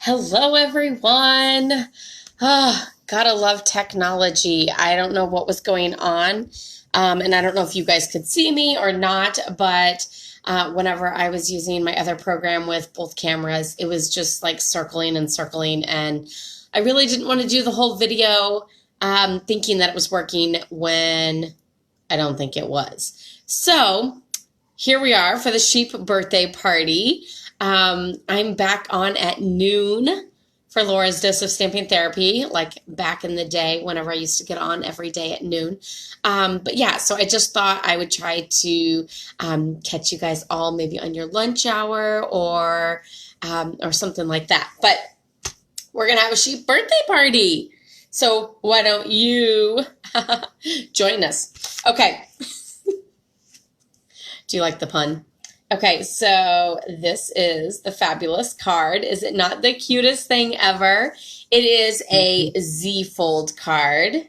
Hello, everyone. Gotta love technology. I don't know what was going on, and I don't know if you guys could see me or not, but whenever I was using my other program with both cameras, it was just like circling and circling, and I really didn't want to do the whole video thinking that it was working when I don't think it was. So here we are for the sheep birthday party. I'm back on at noon for Laura's Dose of Stamping Therapy, like back in the day whenever I used to get on every day at noon. But yeah, so I just thought I would try to catch you guys all maybe on your lunch hour or something like that. But we're going to have a sheep birthday party. So why don't you join us? Okay. Do you like the pun? Okay, so this is the fabulous card. Is it not the cutest thing ever? It is a Z-fold card.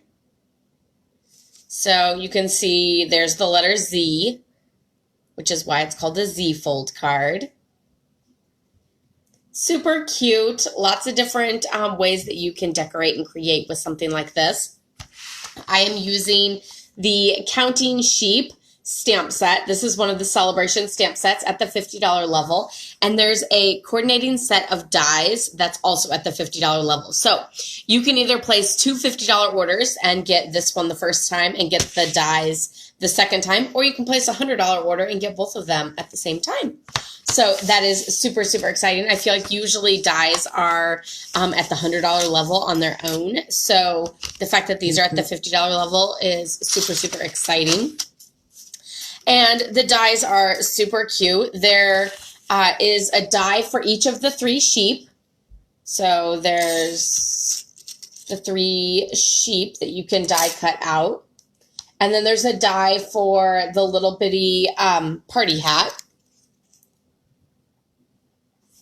So you can see there's the letter Z, which is why it's called a Z-fold card. Super cute. Lots of different ways that you can decorate and create with something like this. I am using the Counting Sheep stamp set. This is one of the celebration stamp sets at the $50 level. And there's a coordinating set of dies that's also at the $50 level. So you can either place two $50 orders and get this one the first time and get the dies the second time, or you can place a $100 order and get both of them at the same time. So that is super, super exciting. I feel like usually dies are at the $100 level on their own. So the fact that these are at the $50 level is super, super exciting. And the dies are super cute. There is a die for each of the three sheep. So there's the three sheep that you can die cut out. And then there's a die for the little bitty party hat.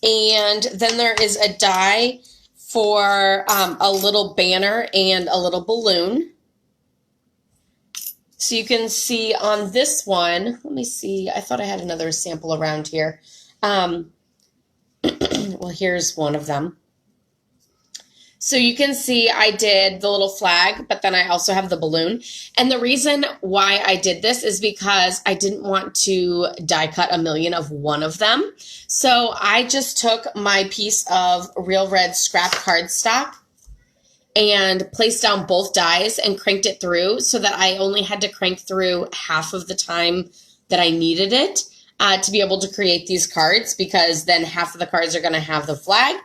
And then there is a die for a little banner and a little balloon. So you can see on this one, let me see, I thought I had another sample around here. Well, here's one of them. So you can see I did the little flag, but then I also have the balloon. And the reason why I did this is because I didn't want to die cut a million of one of them. So I just took my piece of Real Red scrap cardstock and placed down both dies and cranked it through so that I only had to crank through half of the time that I needed it to be able to create these cards, because then half of the cards are going to have the flag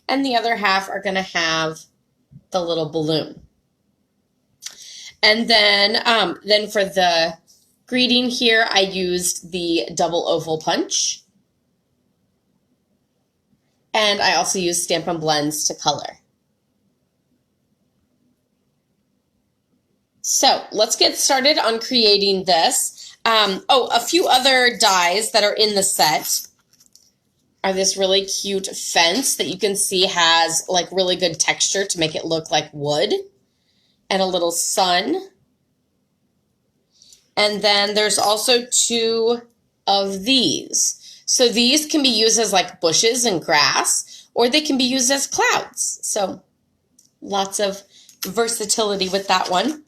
and the other half are going to have the little balloon. And then for the greeting here, I used the double oval punch. And I also used Stampin' Blends to color. So let's get started on creating this. A few other dies that are in the set are this really cute fence that you can see has like really good texture to make it look like wood, and a little sun. And then there's also two of these. So these can be used as like bushes and grass, or they can be used as clouds. So lots of versatility with that one.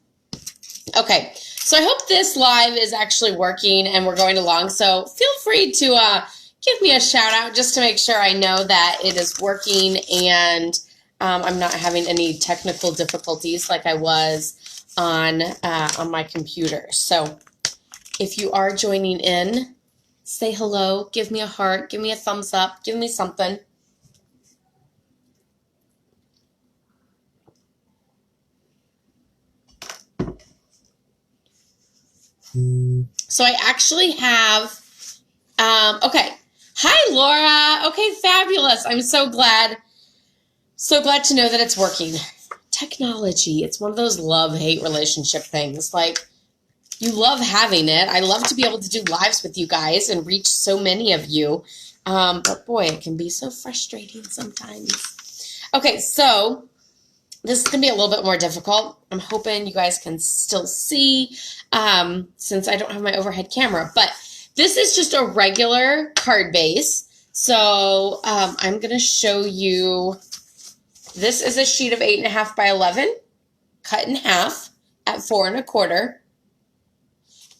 Okay, so I hope this live is actually working and we're going along. So feel free to give me a shout out just to make sure I know that it is working and I'm not having any technical difficulties like I was on my computer. So if you are joining in, say hello, give me a heart, give me a thumbs up, give me something. So I actually have, okay. Hi, Laura. Okay, fabulous. I'm so glad to know that it's working. Technology, it's one of those love-hate relationship things. Like, you love having it. I love to be able to do lives with you guys and reach so many of you. But boy, it can be so frustrating sometimes. Okay, so this is going to be a little bit more difficult. I'm hoping you guys can still see since I don't have my overhead camera. But this is just a regular card base. So I'm going to show you, this is a sheet of 8.5 by 11, cut in half at 4 1/4.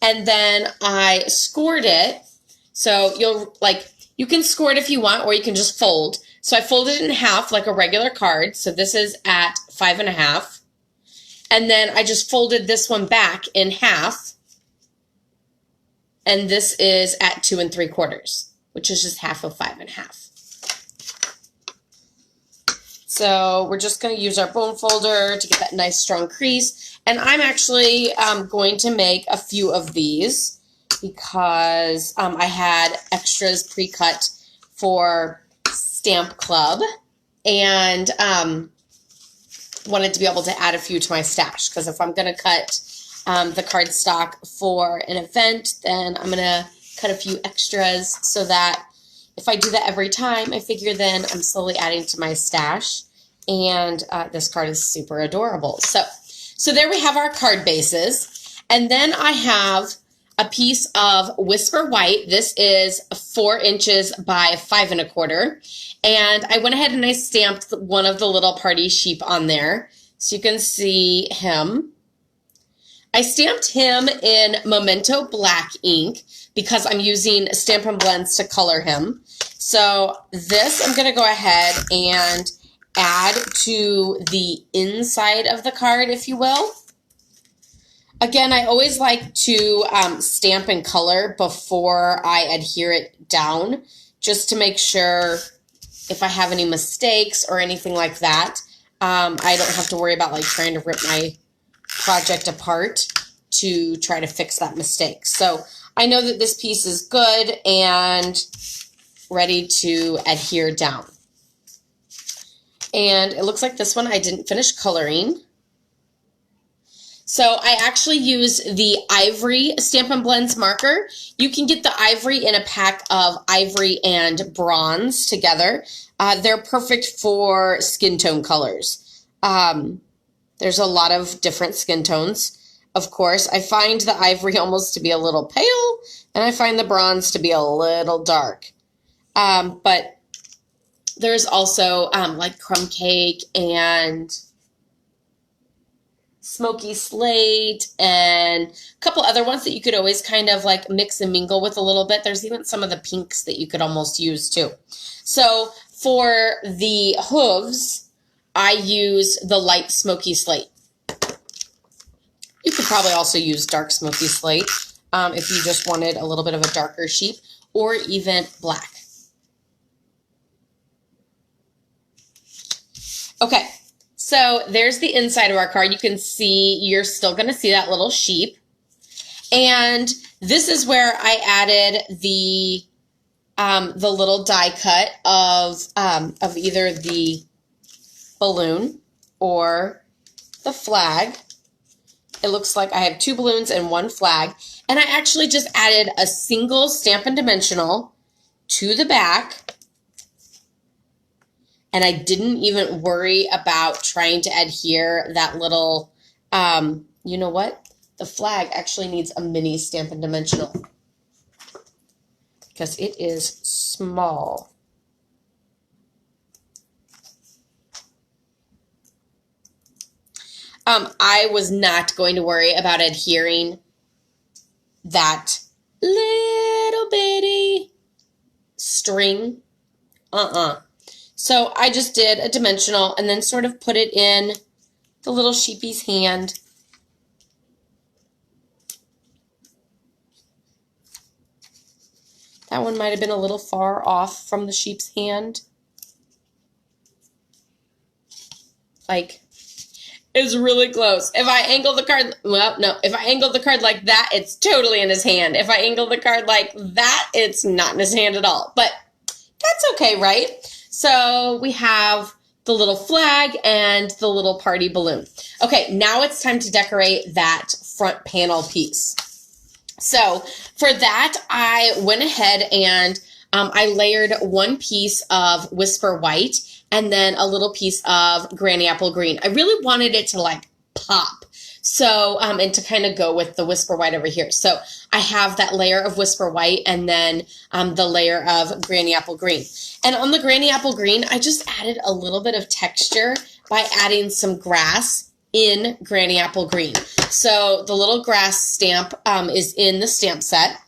And then I scored it. So you can score it if you want, or you can just fold. So I folded it in half like a regular card. So this is at 5 1/2. And then I just folded this one back in half. And this is at 2 3/4, which is just half of 5 1/2. So we're just going to use our bone folder to get that nice strong crease. And I'm actually going to make a few of these because I had extras pre-cut for Stamp Club and wanted to be able to add a few to my stash, because if I'm going to cut the cardstock for an event, then I'm going to cut a few extras so that if I do that every time, I figure then I'm slowly adding to my stash. And this card is super adorable. So there we have our card bases. And then I have a piece of Whisper White. This is 4 inches by 5 1/4. And I went ahead and I stamped one of the little party sheep on there, so you can see him. I stamped him in Memento Black ink because I'm using Stampin' Blends to color him. So this I'm going to go ahead and add to the inside of the card, if you will. Again, I always like to stamp and color before I adhere it down, just to make sure if I have any mistakes or anything like that, I don't have to worry about like trying to rip my project apart to try to fix that mistake. So I know that this piece is good and ready to adhere down. And it looks like this one I didn't finish coloring. So I actually use the Ivory Stampin' Blends marker. You can get the Ivory in a pack of Ivory and Bronze together. They're perfect for skin tone colors. There's a lot of different skin tones. Of course, I find the Ivory almost to be a little pale, and I find the Bronze to be a little dark. But there's also like Crumb Cake and Smoky Slate and a couple other ones that you could always kind of like mix and mingle with a little bit. There's even some of the pinks that you could almost use too. So for the hooves, I use the light Smoky Slate. You could probably also use dark Smoky Slate if you just wanted a little bit of a darker sheep, or even black. Okay, so there's the inside of our card. You can see, you're still going to see that little sheep. And this is where I added the little die cut of either the balloon or the flag. It looks like I have 2 balloons and 1 flag. And I actually just added a single Stampin' Dimensional to the back. And I didn't even worry about trying to adhere that little, you know what? The flag actually needs a mini Stampin' Dimensional because it is small. I was not going to worry about adhering that little bitty string. So I just did a dimensional and then sort of put it in the little sheepy's hand. That one might have been a little far off from the sheep's hand. Like, it's really close. If I angle the card, well, no, if I angle the card like that, it's totally in his hand. If I angle the card like that, it's not in his hand at all. But that's okay, right? So we have the little flag and the little party balloon. Okay, now it's time to decorate that front panel piece. So for that, I went ahead and I layered one piece of Whisper White and then a little piece of Granny Apple Green. I really wanted it to like pop. So, and to kind of go with the Whisper White over here. So I have that layer of Whisper White and then the layer of Granny Apple Green. And on the Granny Apple Green, I just added a little bit of texture by adding some grass in Granny Apple Green. So the little grass stamp is in the stamp set,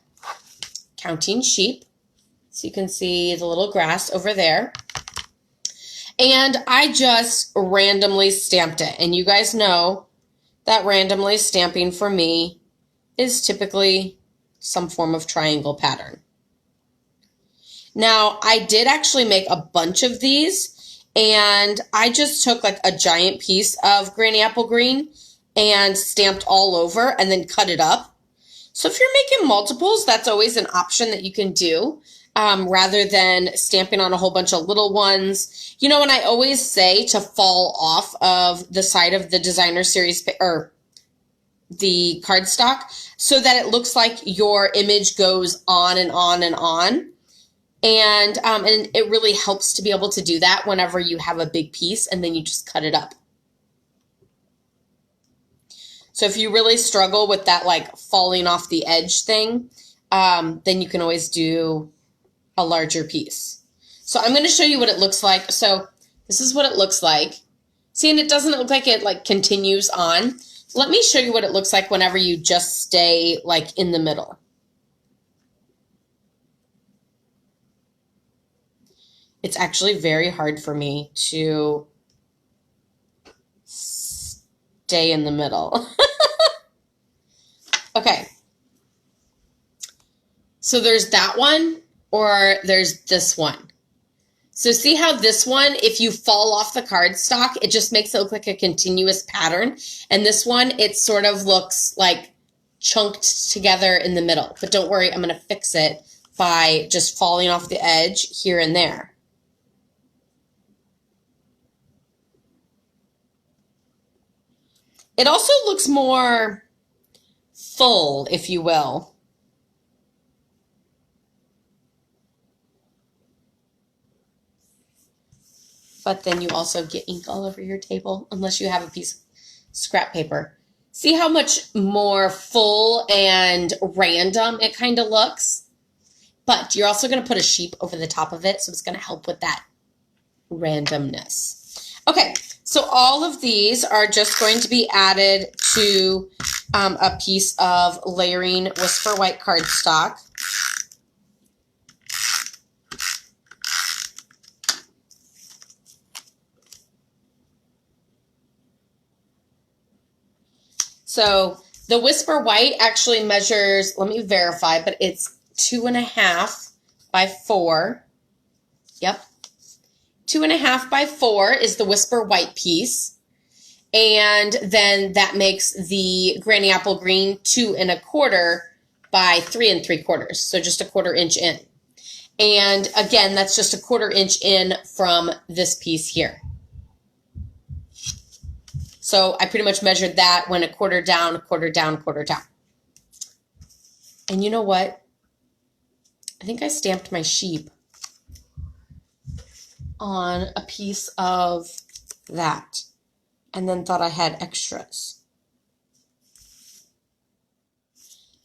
Counting Sheep. So you can see the little grass over there. And I just randomly stamped it. And you guys know that randomly stamping for me is typically some form of triangle pattern. Now, I did actually make a bunch of these, and I just took like a giant piece of Granny Apple Green and stamped all over and then cut it up. So if you're making multiples, that's always an option that you can do. Rather than stamping on a whole bunch of little ones. You know, and I always say to fall off of the side of the designer series or the cardstock so that it looks like your image goes on and on and on. And it really helps to be able to do that whenever you have a big piece and then you just cut it up. So if you really struggle with that like falling off the edge thing, then you can always do a larger piece. So I'm going to show you what it looks like. So this is what it looks like. See, and it doesn't look like it like continues on. Let me show you what it looks like whenever you just stay like in the middle. It's actually very hard for me to stay in the middle. Okay. So there's that one. Or there's this one. So see how this one, if you fall off the cardstock, it just makes it look like a continuous pattern. And this one, it sort of looks like chunked together in the middle. But don't worry, I'm going to fix it by just falling off the edge here and there. It also looks more full, if you will. But then you also get ink all over your table unless you have a piece of scrap paper. See how much more full and random it kind of looks? But you're also going to put a sheep over the top of it, so it's going to help with that randomness. Okay, so all of these are just going to be added to a piece of layering Whisper White cardstock. So the Whisper White actually measures, let me verify, but it's 2.5 by 4. Yep. 2.5 by 4 is the Whisper White piece. And then that makes the Granny Apple Green 2.25 by 3 3/4. So just a 1/4 inch in. And again, that's just a 1/4 inch in from this piece here. So I pretty much measured that, went a 1/4 down, a 1/4 down, a 1/4 down. And you know what? I think I stamped my sheep on a piece of that and then thought I had extras.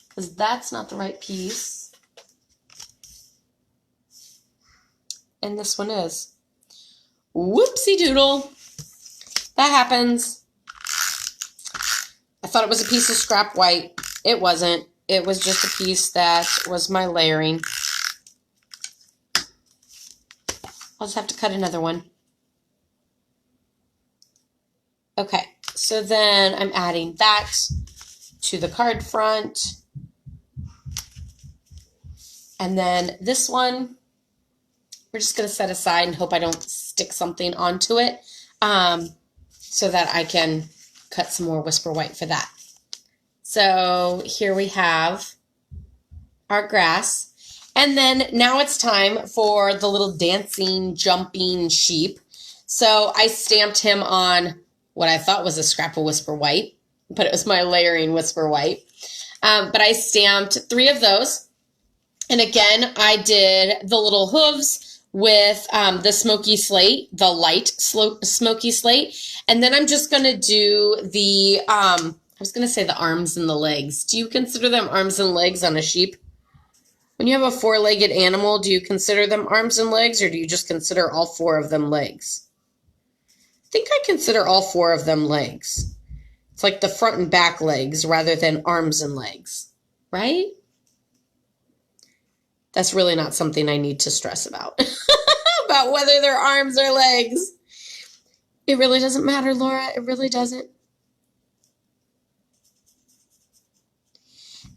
Because that's not the right piece. And this one is. Whoopsie doodle. That happens. I thought it was a piece of scrap white. It wasn't. It was just a piece that was my layering. I'll just have to cut another one. Okay, so then I'm adding that to the card front. And then this one, we're just going to set aside and hope I don't stick something onto it so that I can cut some more Whisper White for that. So here we have our grass. And then now it's time for the little dancing, jumping sheep. So I stamped him on what I thought was a scrap of Whisper White, but it was my layering Whisper White. But I stamped 3 of those. And again, I did the little hooves with the smoky slate, the light smoky slate. And then I'm just going to do the, I'm was going to say the arms and the legs. Do you consider them arms and legs on a sheep? When you have a four-legged animal, do you consider them arms and legs, or do you just consider all four of them legs? I think I consider all four of them legs. It's like the front and back legs rather than arms and legs, right? That's really not something I need to stress about, about whether they're arms or legs. It really doesn't matter, Laura. It really doesn't.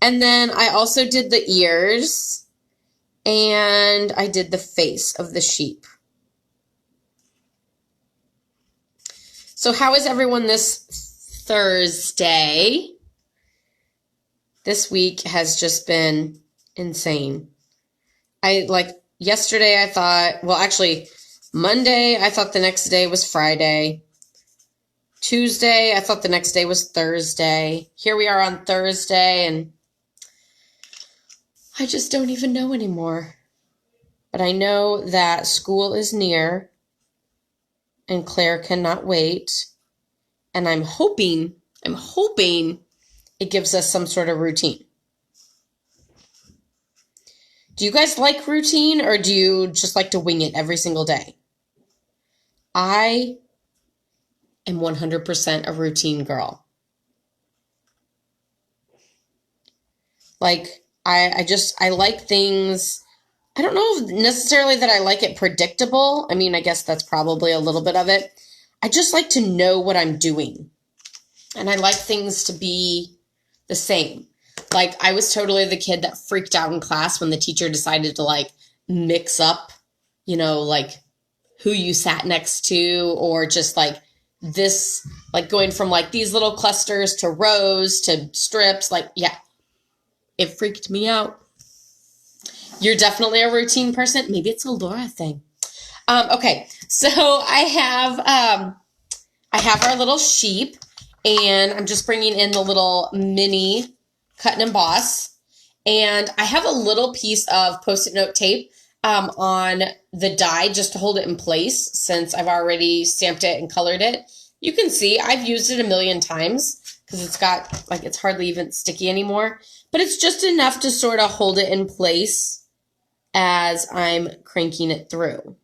And then I also did the ears, and I did the face of the sheep. So how is everyone this Thursday? This week has just been insane. Yesterday I thought, well, actually, Monday I thought the next day was Friday. Tuesday I thought the next day was Thursday. Here we are on Thursday, and I just don't even know anymore. But I know that school is near, and Claire cannot wait. And I'm hoping it gives us some sort of routine. Do you guys like routine, or do you just like to wing it every single day? I am 100% a routine girl. I like things. I don't know necessarily that I like it predictable. I mean, I guess that's probably a little bit of it. I just like to know what I'm doing. And I like things to be the same. Like, I was totally the kid that freaked out in class when the teacher decided to, mix up, who you sat next to, or just, this, going from, these little clusters to rows to strips. Yeah, it freaked me out. You're definitely a routine person. Maybe it's a Laura thing. Okay, so I have our little sheep, and I'm just bringing in the little mini cut and emboss, and I have a little piece of Post-it note tape on the die just to hold it in place, since I've already stamped it and colored it. You can see I've used it a million times because it's got, it's hardly even sticky anymore, but it's just enough to sort of hold it in place as I'm cranking it through.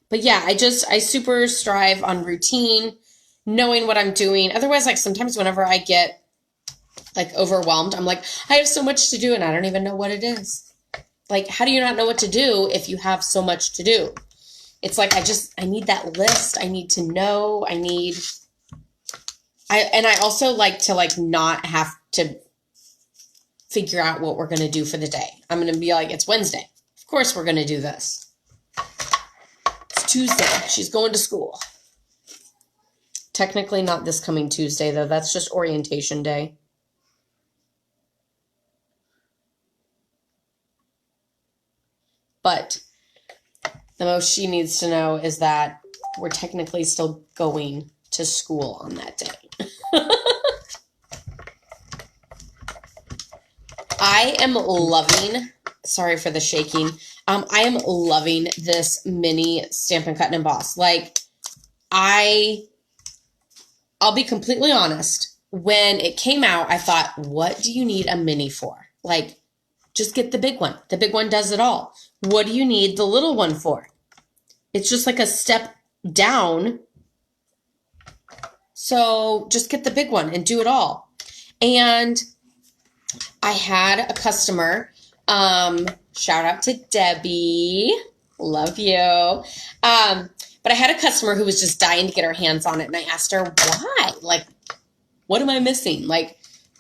But yeah, I super strive on routine, knowing what I'm doing. Otherwise, sometimes whenever I get overwhelmed, I'm like, I have so much to do and I don't even know what it is. How do you not know what to do if you have so much to do? It's I need that list. I need to know. I also like to not have to figure out what we're going to do for the day. I'm going to be it's Wednesday. Of course we're going to do this. It's Tuesday. She's going to school. Technically not this coming Tuesday, though. That's just orientation day. But the most she needs to know is that we're technically still going to school on that day. I am loving, sorry for the shaking, I am loving this mini Stampin' Cut and Emboss. I'll be completely honest. When it came out, I thought, what do you need a mini for? Just get the big one. The big one does it all. What do you need the little one for? It's just a step down. So just get the big one and do it all. And I had a customer, shout out to Debbie, love you. But I had a customer who was just dying to get her hands on it. And I asked her, why? What am I missing?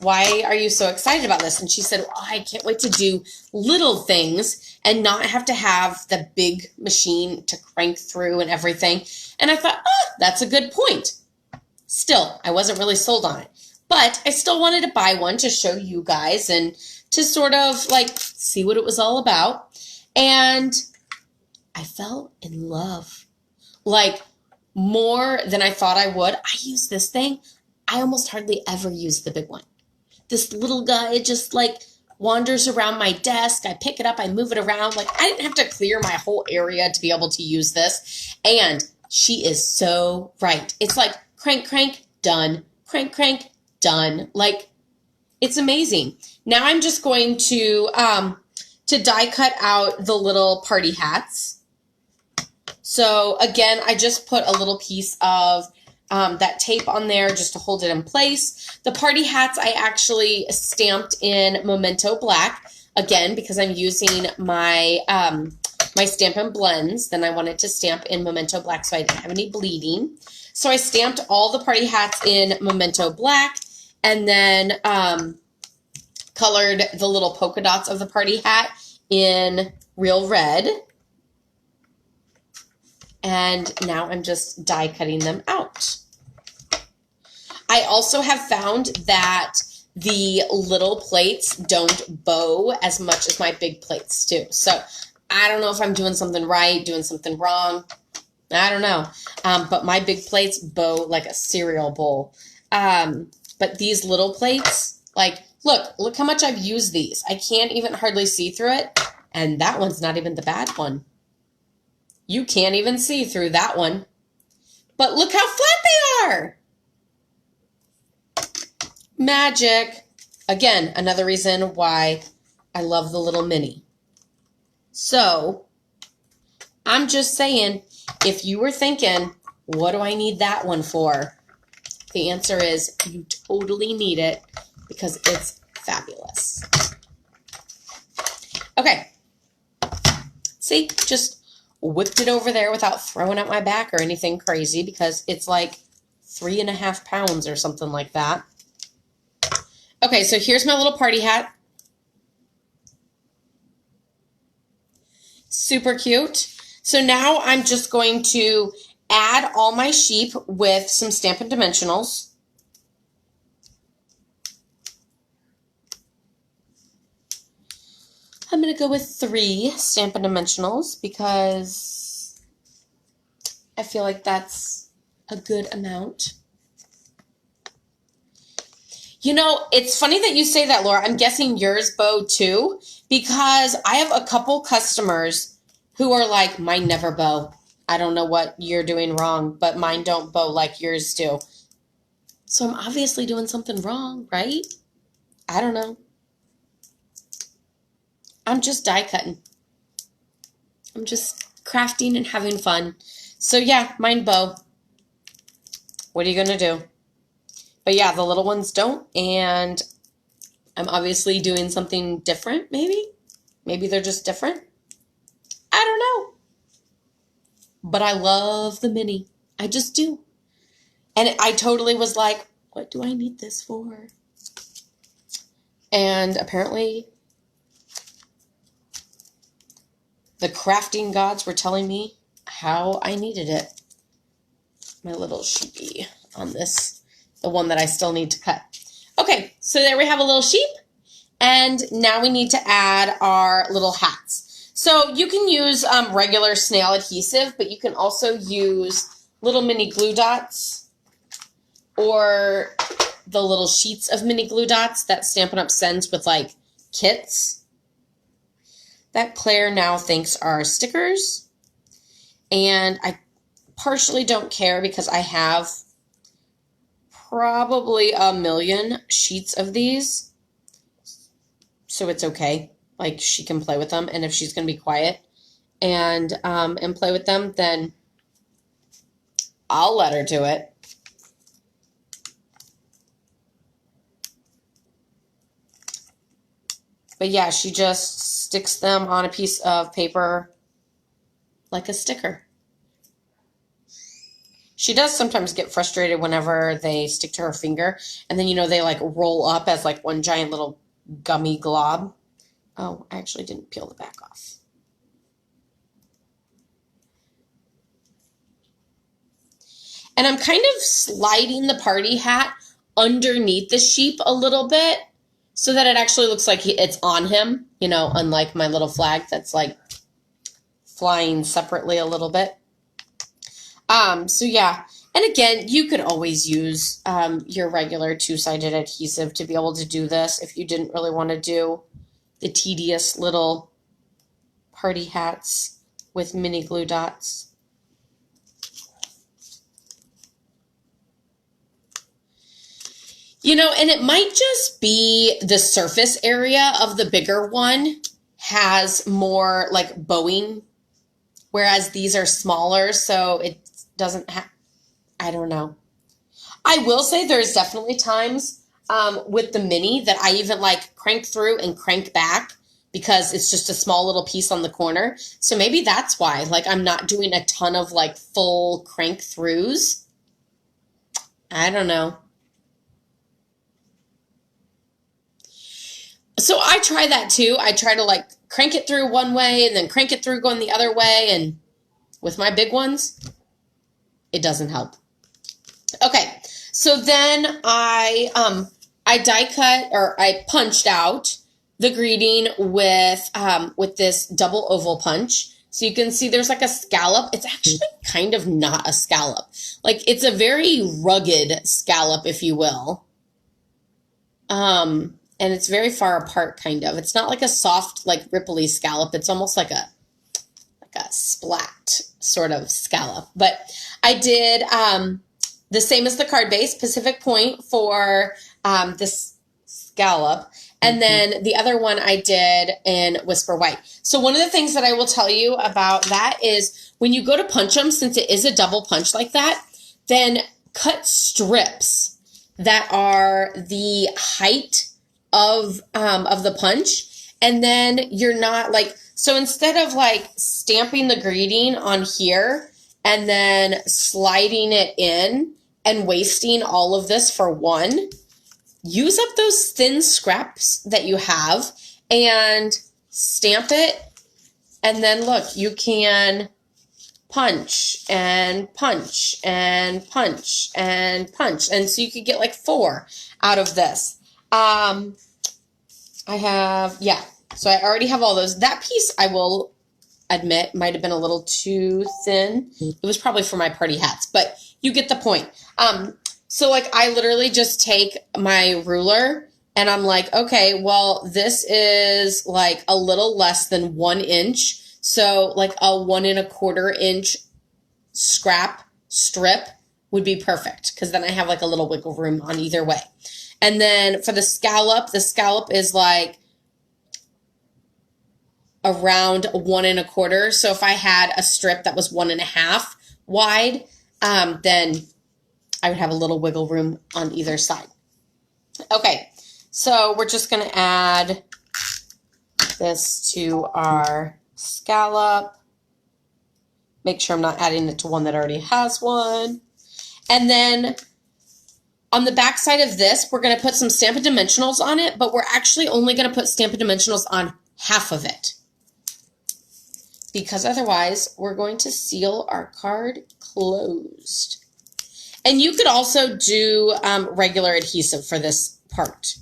Why are you so excited about this? And she said, well, I can't wait to do little things and not have to have the big machine to crank through and everything. And I thought, that's a good point. Still, I wasn't really sold on it. But I still wanted to buy one to show you guys and to sort of see what it was all about. And I fell in love. More than I thought I would. I use this thing. I almost hardly ever use the big one. This little guy just wanders around my desk. I pick it up, I move it around. I didn't have to clear my whole area to be able to use this. And she is so right. It's crank, crank, done. Crank, crank, done. Like, it's amazing. Now I'm just going to die cut out the little party hats. So again, I just put a little piece of that tape on there just to hold it in place. The party hats I actually stamped in Memento Black, again, because I'm using my my Stampin' Blends. Then I wanted to stamp in Memento Black so I didn't have any bleeding. So I stamped all the party hats in Memento Black, and then colored the little polka dots of the party hat in Real Red. And now I'm just die cutting them out. I also have found that the little plates don't bow as much as my big plates do. So I don't know if I'm doing something right, doing something wrong. I don't know. But my big plates bow like a cereal bowl. But these little plates, like, look how much I've used these. I can't even hardly see through it. And that one's not even the bad one. You can't even see through that one. But look how flat they are. Magic. Again, another reason why I love the little mini. So, I'm just saying, if you were thinking, what do I need that one for? The answer is you totally need it because it's fabulous. Okay. See, just whipped it over there without throwing out my back or anything crazy because it's like 3.5 pounds or something like that. Okay, so here's my little party hat. Super cute. So now I'm just going to add all my sheep with some Stampin' Dimensionals. I'm going to go with 3 Stampin' Dimensionals because I feel like that's a good amount. You know, it's funny that you say that, Laura. I'm guessing yours bow too because I have a couple customers who are like, mine never bow. I don't know what you're doing wrong, but mine don't bow like yours do. So I'm obviously doing something wrong, right? I don't know. I'm just die cutting. I'm just crafting and having fun. So yeah, mine bow. What are you going to do? But yeah, the little ones don't, and I'm obviously doing something different, maybe? Maybe they're just different? I don't know. But I love the mini. I just do. And I totally was like, what do I need this for? And apparently the crafting gods were telling me how I needed it. My little sheepy on this, the one that I still need to cut. Okay, so there we have a little sheep. And now we need to add our little hats. So you can use regular snail adhesive, but you can also use little mini glue dots or the little sheets of mini glue dots that Stampin' Up! Sends with like kits. That Claire now thinks are stickers. And I partially don't care because I have probably 1 million sheets of these. So it's okay. Like, she can play with them. And if she's going to be quiet and play with them, then I'll let her do it. But yeah, she just sticks them on a piece of paper like a sticker. She does sometimes get frustrated whenever they stick to her finger. And then, you know, they like roll up as like one giant little gummy glob. Oh, I actually didn't peel the back off. And I'm kind of sliding the party hat underneath the sheep a little bit so that it actually looks like it's on him, you know, unlike my little flag that's like flying separately a little bit. So yeah, and again, you could always use your regular two-sided adhesive to be able to do this if you didn't really want to do the tedious little party hats with mini glue dots. And it might just be the surface area of the bigger one has more like bowing, whereas these are smaller, so it doesn't have, I don't know. I will say there's definitely times with the mini that I even like crank through and crank back because it's just a small little piece on the corner. So maybe that's why, like, I'm not doing a ton of like full crank throughs. I don't know. So I try that too. I try to like crank it through one way and then crank it through going the other way. And with my big ones, it doesn't help. Okay, so then I die cut, or I punched out the greeting with this double oval punch. So you can see there's like a scallop. It's actually kind of not a scallop. Like, it's a very rugged scallop, if you will. And it's very far apart, kind of. It's not like a soft, like ripply scallop. It's almost like a splat sort of scallop. But I did the same as the card base, Pacific Point for this scallop. And then the other one I did in Whisper White. So one of the things that I will tell you about that is when you go to punch them, since it is a double punch like that, then cut strips that are the height of the punch. And then you're not like, so instead of like stamping the greeting on here and then sliding it in and wasting all of this for one, use up those thin scraps that you have and stamp it. And then look, you can punch and punch and punch and punch. And so you could get like 4 out of this. I have, yeah, so I already have all those. That piece, I will admit, might have been a little too thin. It was probably for my party hats, but you get the point. So like I literally just take my ruler and I'm like, okay, well, this is like a little less than 1 inch. So like a 1 1/4 inch strip would be perfect, because then I have like a little wiggle room on either way. And then for the scallop is like around 1 1/4. So if I had a strip that was 1 1/2 wide, then I would have a little wiggle room on either side. Okay, so we're just going to add this to our scallop. Make sure I'm not adding it to one that already has one. And then on the back side of this, we're going to put some Stampin' Dimensionals on it, but we're actually only going to put Stampin' Dimensionals on half of it, because otherwise we're going to seal our card closed. And you could also do regular adhesive for this part.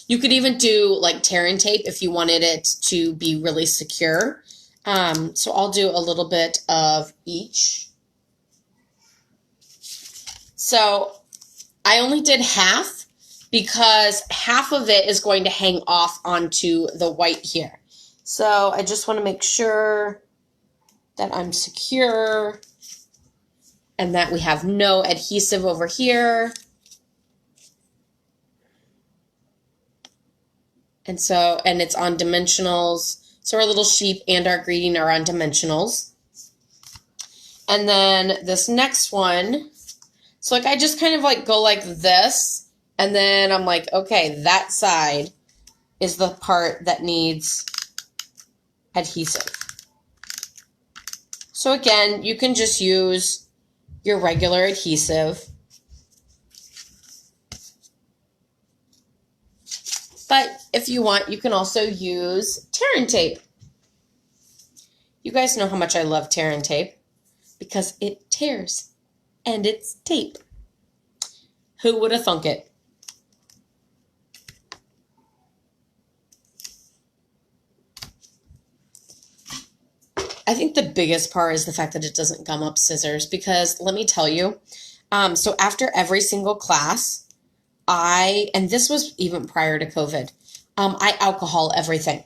You could even do like tear and tape if you wanted it to be really secure. So I'll do a little bit of each. So I only did half because half of it is going to hang off onto the white here. So I just want to make sure that I'm secure and that we have no adhesive over here. And it's on dimensionals. So our little sheep and our greeting are on dimensionals. And then this next one, so like I just kind of like go like this, and then I'm like, okay, that side is the part that needs adhesive. So again, you can just use your regular adhesive. But if you want, you can also use tear and tape. You guys know how much I love tear and tape because it tears and it's tape. Who would have thunk it? I think the biggest part is the fact that it doesn't gum up scissors, because let me tell you, so after every single class, and this was even prior to COVID, I alcohol everything.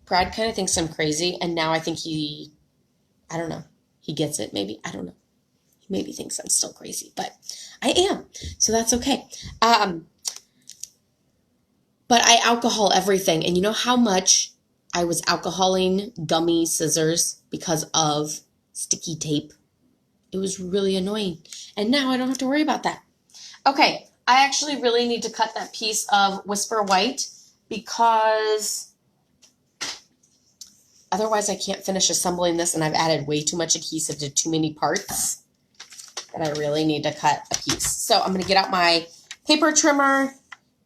Brad kind of thinks I'm crazy, and now I think I don't know, he gets it maybe, I don't know. maybe thinks I'm still crazy, but I am. So that's okay. But I alcohol everything. And you know how much I was alcoholing gummy scissors because of sticky tape? It was really annoying. And now I don't have to worry about that. Okay, I actually really need to cut that piece of Whisper White because otherwise I can't finish assembling this, and I've added way too much adhesive to too many parts that I really need to cut a piece. So I'm going to get out my paper trimmer,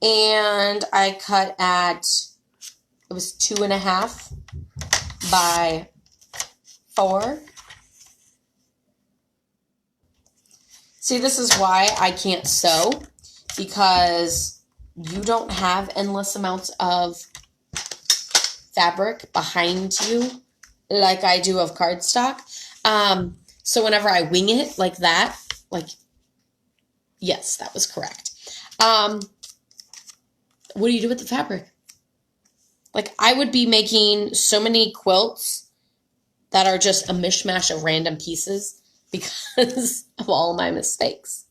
and I cut at, it was 2.5 by 4. See, this is why I can't sew, because you don't have endless amounts of fabric behind you like I do of cardstock. So whenever I wing it like that, like, yes, that was correct. What do you do with the fabric? Like, I would be making so many quilts that are just a mishmash of random pieces because of all my mistakes.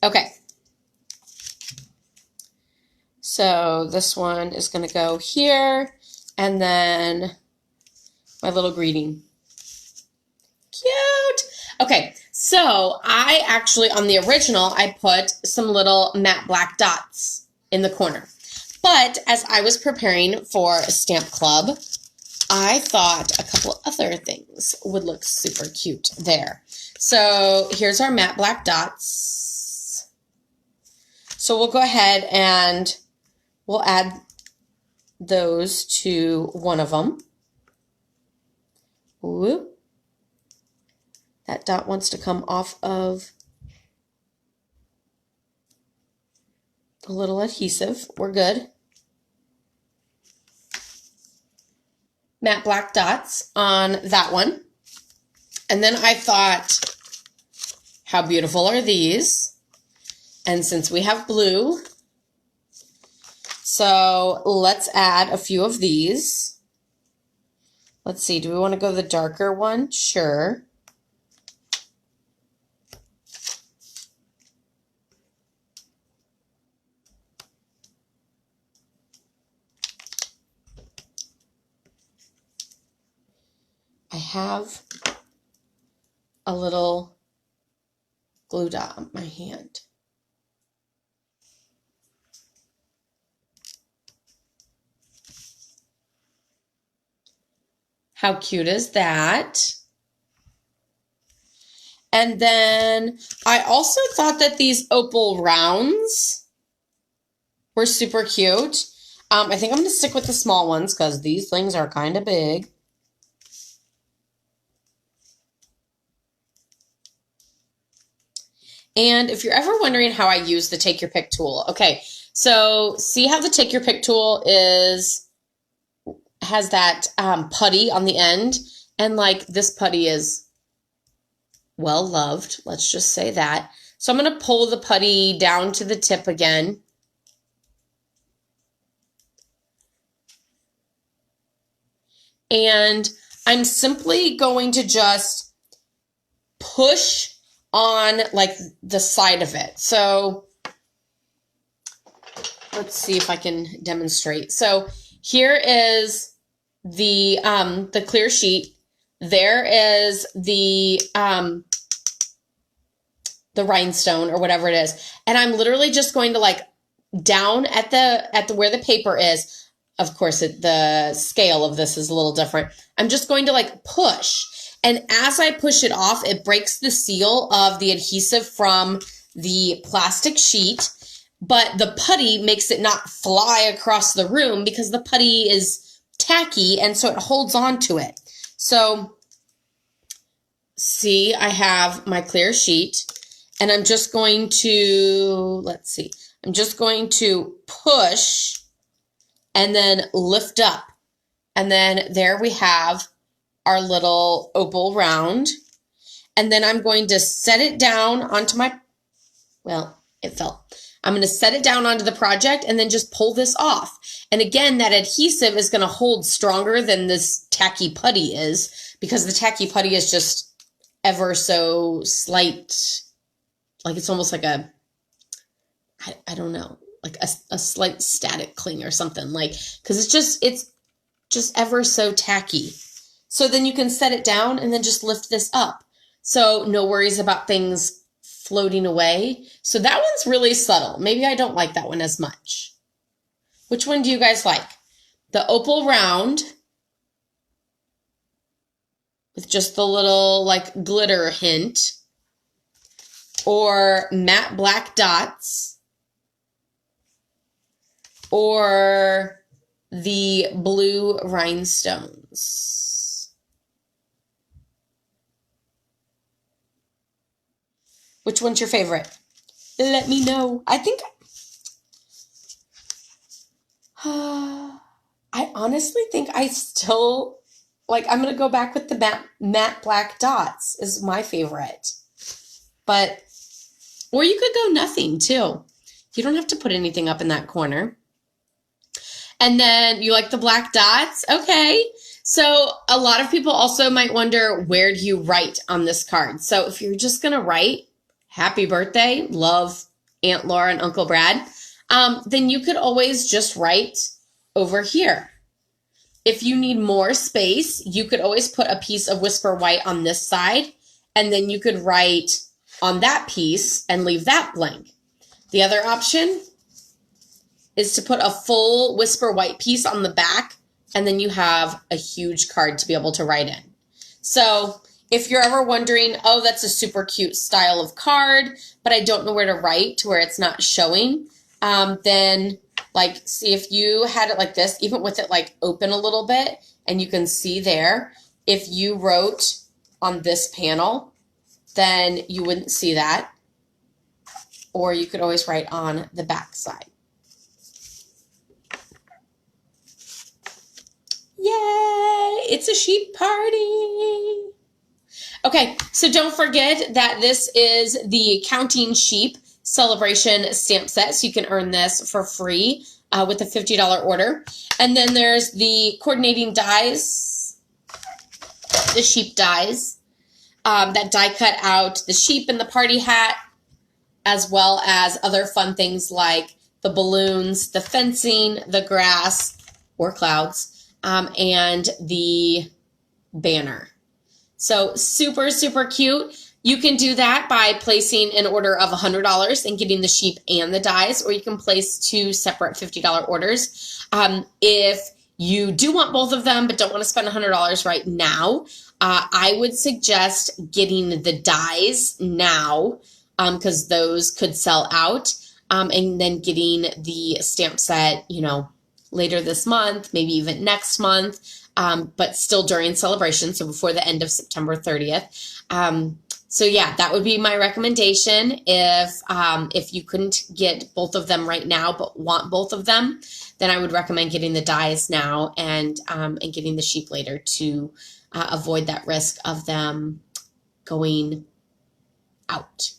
Okay. So this one is going to go here, and then my little greeting. Cute. Okay, so I actually, on the original, I put some little matte black dots in the corner. But as I was preparing for a stamp club, I thought a couple other things would look super cute there. So here's our matte black dots. So we'll go ahead and we'll add those to one of them. Whoop. That dot wants to come off of the little adhesive. We're good. Matte black dots on that one. And then I thought, how beautiful are these? And since we have blue, so let's add a few of these. Let's see, do we want to go the darker one? Sure. I have a little glue dot on my hand. How cute is that? And then I also thought that these opal rounds were super cute. I think I'm going to stick with the small ones because these things are kind of big. And if you're ever wondering how I use the Take Your Pick tool, okay, so see how the Take Your Pick tool has that putty on the end, and like this putty is well loved, let's just say that. So I'm going to pull the putty down to the tip again. And I'm simply going to just push on like the side of it. So let's see if I can demonstrate. So here is the clear sheet. There is the rhinestone or whatever it is. And I'm literally just going to like down at the where the paper is. Of course, the scale of this is a little different. I'm just going to like push. And as I push it off, it breaks the seal of the adhesive from the plastic sheet, but the putty makes it not fly across the room because the putty is tacky, and so it holds on to it. So, see, I have my clear sheet, and I'm just going to, let's see, I'm just going to push and then lift up. And then there we have our little opal round. And then I'm going to set it down onto my, well, it fell. I'm going to set it down onto the project and then just pull this off. And again, that adhesive is going to hold stronger than this tacky putty is, because the tacky putty is just ever so slight, like it's almost like a, I don't know, like a slight static cling or something, like, because it's just ever so tacky. So then you can set it down and then just lift this up. So no worries about things floating away. So that one's really subtle. Maybe I don't like that one as much. Which one do you guys like? The opal round with just the little like glitter hint, or matte black dots, or the blue rhinestones? Which one's your favorite? Let me know. I think I honestly think I still like, I'm going to go back with the matte black dots is my favorite. But, or you could go nothing too. You don't have to put anything up in that corner. And then you like the black dots? Okay. So a lot of people also might wonder, where do you write on this card? So if you're just going to write, happy birthday, love Aunt Laura and Uncle Brad, then you could always just write over here. If you need more space, you could always put a piece of Whisper White on this side, and then you could write on that piece and leave that blank. The other option is to put a full Whisper White piece on the back, and then you have a huge card to be able to write in. So if you're ever wondering, oh, that's a super cute style of card, but I don't know where to write to where it's not showing, then like, see, if you had it like this, even with it like open a little bit, and you can see there, if you wrote on this panel, then you wouldn't see that. Or you could always write on the back side. Yay! It's a sheep party! Okay, so don't forget that this is the Counting Sheep Celebration stamp set, so you can earn this for free with a $50 order. And then there's the coordinating dies, the sheep dies, that die cut out the sheep and the party hat, as well as other fun things like the balloons, the fencing, the grass or clouds, and the banner. So super, super cute. You can do that by placing an order of $100 and getting the sheep and the dies, or you can place 2 separate $50 orders. If you do want both of them but don't want to spend $100 right now, I would suggest getting the dies now, because those could sell out, and then getting the stamp set, you know, later this month, maybe even next month, but still during celebration, so before the end of September 30th. So yeah, that would be my recommendation. If you couldn't get both of them right now but want both of them, then I would recommend getting the dies now and getting the sheep later to avoid that risk of them going out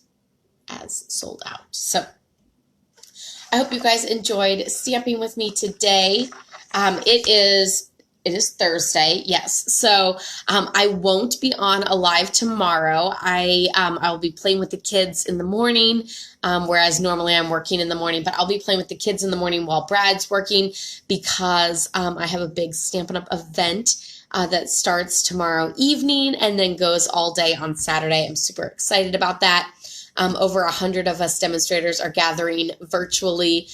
as sold out. So I hope you guys enjoyed stamping with me today. It is Thursday, yes. So I won't be on a live tomorrow. I'll be playing with the kids in the morning, whereas normally I'm working in the morning, but I'll be playing with the kids in the morning while Brad's working, because I have a big Stampin' Up! Event that starts tomorrow evening and then goes all day on Saturday. I'm super excited about that. Over 100 of us demonstrators are gathering virtually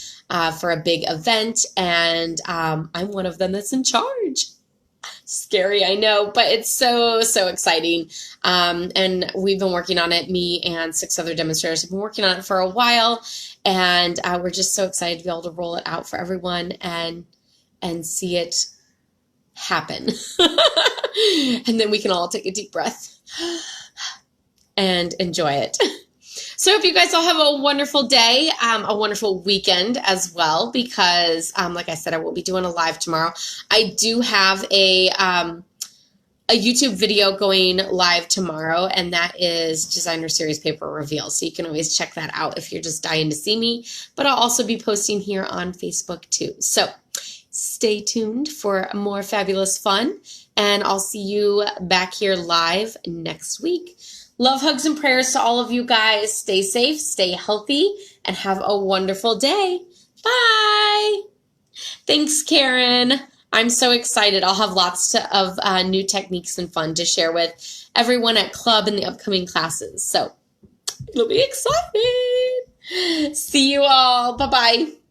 for a big event, and I'm one of them that's in charge. Scary, I know, but it's so, so exciting. And we've been working on it. Me and 6 other demonstrators have been working on it for a while, and we're just so excited to be able to roll it out for everyone and see it happen. And then we can all take a deep breath and enjoy it. So I hope you guys all have a wonderful day, a wonderful weekend as well, because like I said, I will be doing a live tomorrow. I do have a a YouTube video going live tomorrow, and that is Designer Series Paper Reveal. So you can always check that out if you're just dying to see me. But I'll also be posting here on Facebook too. So stay tuned for more fabulous fun, and I'll see you back here live next week. Love, hugs, and prayers to all of you guys. Stay safe, stay healthy, and have a wonderful day. Bye. Thanks, Karen. I'm so excited. I'll have lots of new techniques and fun to share with everyone at club in the upcoming classes. So it'll be exciting. See you all. Bye-bye.